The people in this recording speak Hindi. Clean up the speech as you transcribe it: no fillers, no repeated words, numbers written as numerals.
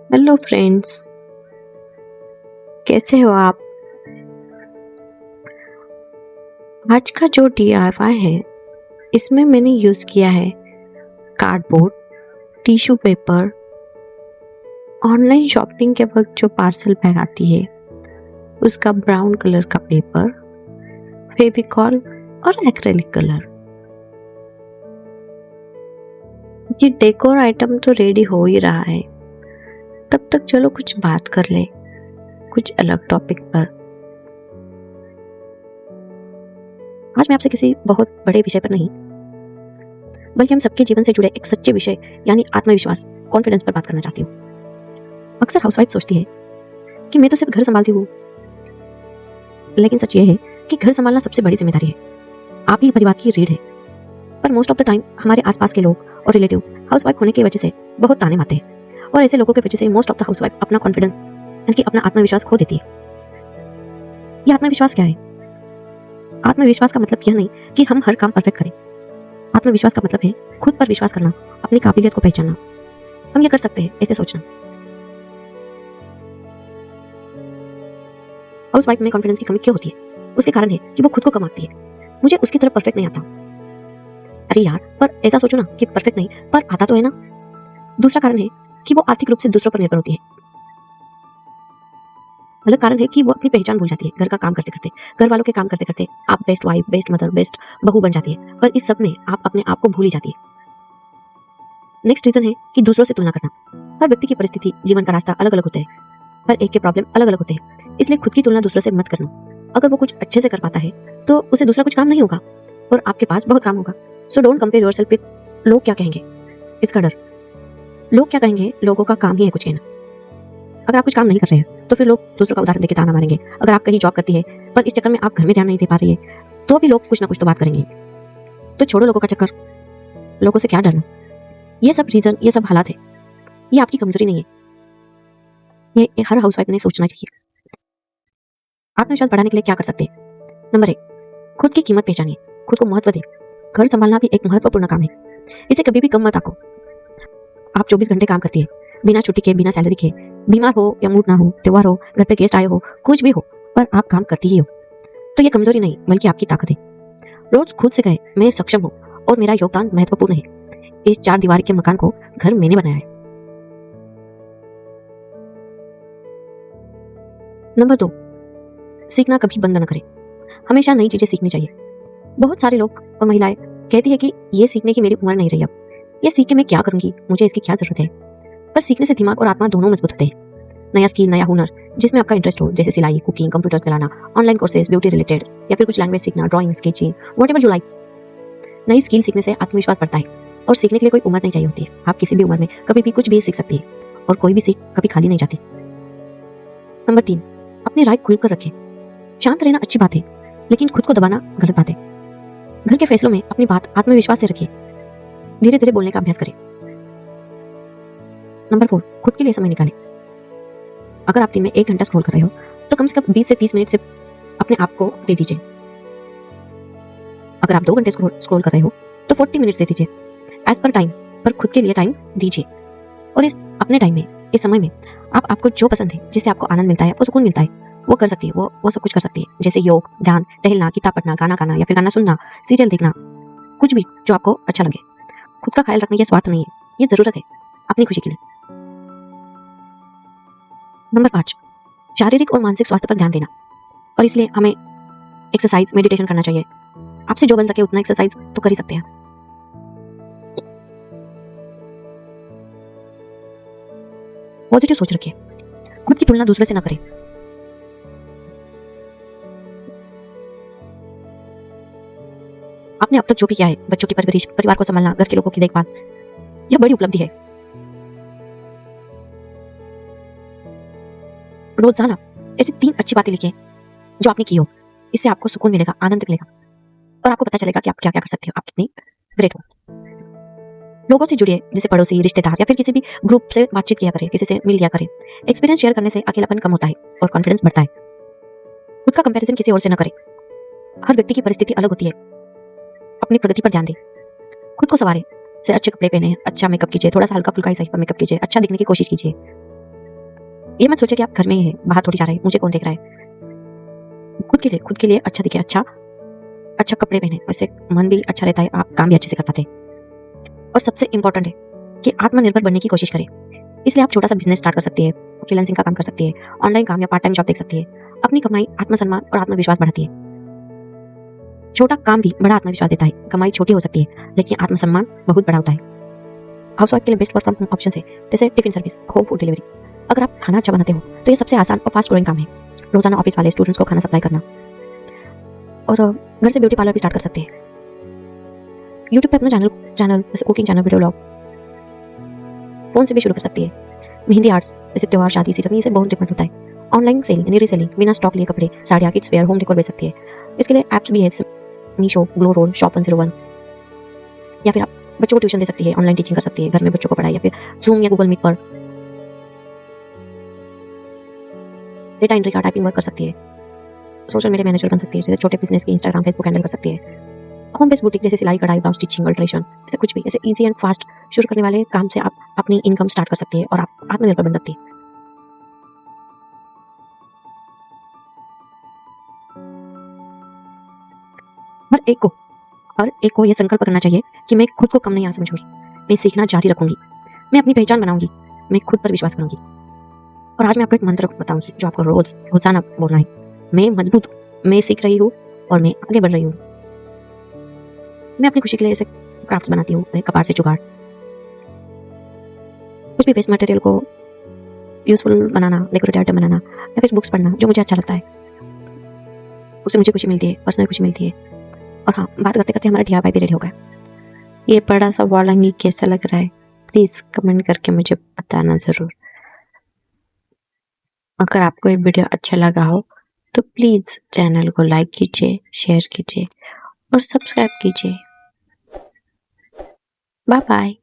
हेलो फ्रेंड्स, कैसे हो आप। आज का जो DIY है इसमें मैंने यूज़ किया है cardboard, tissue paper, online shopping के वक्त जो पार्सल बैग आती है उसका ब्राउन कलर का पेपर, फेविकॉल और एक्रेलिक कलर। ये डेकोर आइटम तो रेडी हो ही रहा है, तब तक चलो कुछ बात कर ले कुछ अलग टॉपिक पर। आज मैं आपसे किसी बहुत बड़े विषय पर नहीं बल्कि हम सबके जीवन से जुड़े एक सच्चे विषय यानी आत्मविश्वास, कॉन्फिडेंस पर बात करना चाहती हूँ। अक्सर हाउसवाइफ सोचती है कि मैं तो सिर्फ घर संभालती हूँ, लेकिन सच ये है कि घर संभालना सबसे बड़ी जिम्मेदारी है। आप ही परिवार की रीढ़ है। पर मोस्ट ऑफ द टाइम हमारे आसपास के लोग और रिलेटिव हाउसवाइफ होने की वजह से बहुत ताने मारते हैं, और ऐसे लोगों की वजह से मोस्ट ऑफ द हाउसवाइफ अपना कॉन्फिडेंस यानी कि अपना आत्मविश्वास खो देती है। ये आत्मविश्वास क्या है? आत्मविश्वास का मतलब यह नहीं कि हम हर काम परफेक्ट करें। आत्मविश्वास का मतलब है खुद पर विश्वास करना, अपनी काबिलियत को पहचानना, हम ये कर सकते हैं ऐसे सोचना। हाउसवाइफ में कॉन्फिडेंस की कमी क्यों होती है? उसके कारण है कि वो खुद को कम आंकती है। मुझे उसकी तरफ परफेक्ट नहीं आता। अरे यार, पर ऐसा सोचो ना कि परफेक्ट नहीं पर आता तो है ना। दूसरा कारण है कि वो आर्थिक रूप से दूसरों पर निर्भर होती है। अलग कारण है कि वो अपनी पहचान भूल जाती है। घर का काम करते करते, घर वालों के काम करते करते आप best wife, best mother, best बहू बन जाती है, पर इस सब में आप अपने आप को भूल ही जाती है। नेक्स्ट रीजन है कि दूसरों से तुलना करना। हर व्यक्ति की परिस्थिति, जीवन का रास्ता अलग अलग होते हैं, पर एक के प्रॉब्लम अलग अलग होते हैं, इसलिए खुद की तुलना दूसरों से मत करना। अगर वो कुछ अच्छे से कर पाता है तो उसे दूसरा कुछ काम नहीं होगा और आपके पास बहुत काम होगा। So don't compare yourself with लोग क्या कहेंगे, इसका डर। लोग क्या कहेंगे, लोगों का काम ही है कुछ कहना। अगर आप कुछ काम नहीं कर रहे हैं तो फिर लोग दूसरों का उदाहरण देके ताना मारेंगे। अगर आप कहीं जॉब करती है पर इस चक्कर में आप घर में ध्यान नहीं दे पा रही है तो भी लोग कुछ ना कुछ तो बात करेंगे। तो छोड़ो लोगों का चक्कर, लोगों से क्या डरना। ये सब रीजन, ये सब हालात है, ये आपकी कमजोरी नहीं है। ये हर हाउसवाइफ ने सोचना चाहिए। आत्मविश्वास बढ़ाने के लिए क्या कर सकते हैं? नंबर 1, खुद की कीमत पहचानिए, खुद को महत्व दें। घर संभालना भी एक महत्वपूर्ण काम है, इसे कभी भी कम मत आंको। आप 24 घंटे काम करती है, बिना छुट्टी के, बिना सैलरी के, बीमार हो या मूड ना हो, त्योहार हो, घर पे गेस्ट आए हो, कुछ भी हो, पर आप काम करती ही हो। तो ये कमजोरी नहीं बल्कि आपकी ताकत है। रोज खुद से कहे, मैं सक्षम हूँ और मेरा योगदान महत्वपूर्ण है। इस 4 दीवार के मकान को घर मैंने बनाया है। नंबर 2, सीखना कभी बंद न करें। हमेशा नई चीजें सीखनी चाहिए। बहुत सारे लोग और महिलाएं कहती है कि ये सीखने की मेरी उम्र नहीं रही, अब ये सीख के मैं क्या करूंगी, मुझे इसकी क्या जरूरत है। पर सीखने से दिमाग और आत्मा दोनों मजबूत होते हैं। नया स्किल, नया हुनर जिसमें आपका इंटरेस्ट हो, जैसे सिलाई, कुकिंग, कंप्यूटर चलाना, ऑनलाइन कोर्सेज, ब्यूटी रिलेटेड, या फिर कुछ लैंग्वेज सीखना, drawing, sketching, whatever you like. नई स्किल सीखने से आत्मविश्वास बढ़ता है और सीखने के लिए कोई उम्र नहीं चाहिए होती है। आप किसी भी उम्र में कभी भी कुछ भी सीख सकती है और कोई भी सीख कभी खाली नहीं जाती। नंबर 3, अपनी राय खुलकर रखें। शांत रहना अच्छी बात है, लेकिन खुद को दबाना गलत बात है। घर के फैसलों में अपनी बात आत्मविश्वास से रखिए। धीरे धीरे बोलने का अभ्यास करें। नंबर 4, खुद के लिए समय निकालें। अगर आप दिन में 1 घंटा स्क्रॉल कर रहे हो तो कम से कम 20 से 30 मिनट से अपने आप को दे दीजिए। अगर आप 2 घंटे स्क्रॉल कर रहे हो तो 40 मिनट दे दीजिए। एज पर टाइम, पर खुद के लिए टाइम दीजिए। और इस अपने टाइम में, इस समय में आप आपको जो पसंद है, जिससे आपको आनंद मिलता है, आपको सुकून मिलता है, वो कर सकती है। वो सब कुछ कर सकती है, जैसे योग, ध्यान, टहलना, किताब पढ़ना, गाना गाना या फिर गाना सुनना, सीरियल देखना, कुछ भी जो आपको अच्छा लगे। खुद का ख्याल रखना यह स्वार्थ नहीं है, ये जरूरत है अपनी खुशी के लिए। नंबर 5, शारीरिक और मानसिक स्वास्थ्य पर ध्यान देना, और इसलिए हमें एक्सरसाइज, मेडिटेशन करना चाहिए। आपसे जो बन सके उतना एक्सरसाइज तो कर ही सकते हैं। पॉजिटिव सोच रखिए, खुद की तुलना दूसरे से ना करें। आपने अब तक जो भी किया है, बच्चों की परवरिश, परिवार को संभालना, घर के लोगों की देखभाल, यह बड़ी उपलब्धि है। रोजाना ऐसी 3 अच्छी बातें लिखें जो आपने की हो। इससे आपको सुकून मिलेगा, आनंद मिलेगा, और आपको पता चलेगा कि आप क्या क्या कर सकते हो, आप कितनी ग्रेट हो। लोगों से जुड़िए, जैसे पड़ोसी, रिश्तेदार या फिर किसी भी ग्रुप से बातचीत किया करें, किसी से मिल लिया करें। एक्सपीरियंस शेयर करने से अकेलापन कम होता है और कॉन्फिडेंस बढ़ता है। खुद का कंपैरिजन किसी और से न करें। हर व्यक्ति की परिस्थिति अलग होती है। अपनी प्रगति पर ध्यान दें, खुद को संवारें, से अच्छे कपड़े पहने, अच्छा मेकअप कीजिए, थोड़ा सा हल्का फुल्का ही सही पर मेकअप कीजिए, अच्छा दिखने की कोशिश कीजिए। ये मत सोचे कि आप घर में ही हैं, बाहर थोड़ी जा रहे हैं, मुझे कौन देख रहा है। खुद के लिए अच्छा दिखे, अच्छा कपड़े पहने, उससे मन भी अच्छा रहता है, आप काम भी अच्छे से कर पाते हैं। और सबसे इम्पोर्टेंट है कि आत्मनिर्भर बनने की कोशिश करें। इसलिए आप छोटा सा बिजनेस स्टार्ट कर सकती है, फ्रीलांसिंग का काम कर सकती है, ऑनलाइन काम या पार्ट टाइम जॉब देख सकती है। अपनी कमाई आत्मसम्मान और आत्मविश्वास बढ़ाती है। छोटा काम भी बड़ा आत्मविश्वास देता है। कमाई छोटी हो सकती है लेकिन आत्मसम्मान बहुत बड़ा होता है। हाउसवाइफ के लिए best work from home option है जैसे tiffin service, home food delivery. अगर आप खाना अच्छा बनाते हो तो ये सबसे आसान और फास्ट ग्रोइंग काम है। रोजाना ऑफिस वाले स्टूडेंट्स को खाना सप्लाई करना। और घर से ब्यूटी पार्लर भी स्टार्ट कर सकते हैं। यूट्यूब पे अपना चैनल जैसे cooking channel, video blog, phone से भी शुरू कर सकती है। मेहंदी आर्ट्स जैसे त्योहार, शादी, सीजन, से बहुत डिपेंड होता है। ऑनलाइन सेलिंग, रीसेलिंग, बिना स्टॉक लिए कपड़े, साड़ियाँ, किड्स वेयर, होम डेकोर बेच सकती है। इसके लिए ऐप्स भी है जैसे मीशो, ग्लो रोल, शॉप 101। या फिर आप बच्चों को ट्यूशन दे सकती है, ऑनलाइन टीचिंग कर सकती है, घर में बच्चों को पढ़ाई, या फिर जूम या गूगल मीट पर डेटा एंट्री का टाइपिंग वर्क कर सकती है। सोशल मीडिया मैनेजर बन सकती है, जैसे छोटे बिजनेस की इंस्टाग्राम, फेसबुक हैंडल कर सकती है। होम बेस्ड बुटीक जैसे सिलाई, कढ़ाई, ब्लाउज स्टिचिंग, अल्ट्रेशन, ऐसे कुछ भी ऐसे इजी एंड फास्ट शुरू करने वाले काम से आप अपनी इनकम स्टार्ट कर सकती है और आप आत्मनिर्भर बन सकती है। हर एक को यह संकल्प करना चाहिए कि मैं खुद को कम नहीं समझूंगी, मैं सीखना जारी रखूंगी, मैं अपनी पहचान बनाऊंगी, मैं खुद पर विश्वास करूंगी। और आज मैं आपको एक मंत्र बताऊंगी जो आपको रोजाना बोलना है। मैं मजबूत हूँ, मैं सीख रही हूँ और मैं आगे बढ़ रही हूँ। मैं अपनी खुशी के लिए ऐसे क्राफ्ट्स बनाती हूँ, कपार से जुगाड़, कुछ भी वेस्ट मटेरियल को यूजफुल बनाना, डेकोरेटिव आइटम बनाना, या फिर बुक्स पढ़ना जो मुझे अच्छा लगता है, उससे मुझे खुशी मिलती है, पर्सनल खुशी मिलती है। और हाँ, बात करते करते हमारा DIY भी रेडी हो गया। ये बड़ा सा वॉलंगी कैसा लग रहा है, प्लीज कमेंट करके मुझे बताना जरूर। अगर आपको ये वीडियो अच्छा लगा हो तो प्लीज चैनल को लाइक कीजिए, शेयर कीजिए और सब्सक्राइब कीजिए। Bye bye.